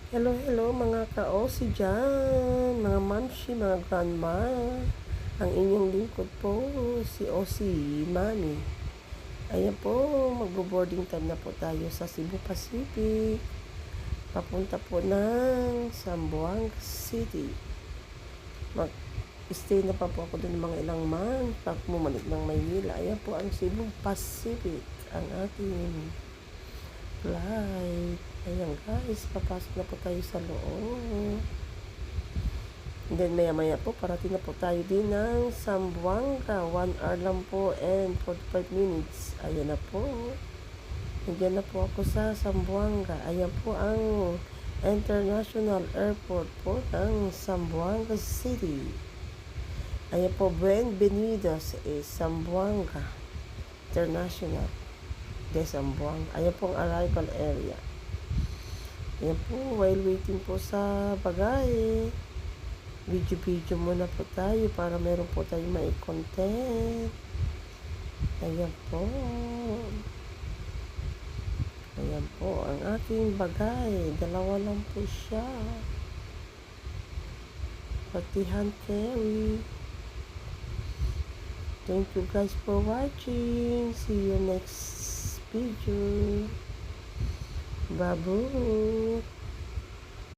Hello, hello mga ka-OC dyan, mga mamshi, mga grandma. Ang inyong lingkod po, si OC Mami. Ayan po, magbo-boarding time na po tayo sa Cebu Pacific. Papunta po ng Zamboanga City. Mag-stay na pa po ako dun mga ilang month. Pag bumalik ng Maynila, ayan po ang Cebu Pacific, ang ating flight. Ayan guys, papasok na po tayo sa loob. And then maya maya po, parating na po tayo din ng Zamboanga. 1 hour lang po and 45 minutes. Ayan na po. Nandiyan na po ako sa Zamboanga. Ayan po ang International Airport po ng Zamboanga City. Ayan po, Bienvenidos Zamboanga International de Zamboanga. Ayan po ang arrival area. Ayan po, while waiting po sa bagahe, video muna po tayo para meron po tayong mai-content. Ayan po. Ayan po, ang ating bagahe. Dalawa lang po siya. Pati hand carry. Thank you guys for watching. See you next video. Babu.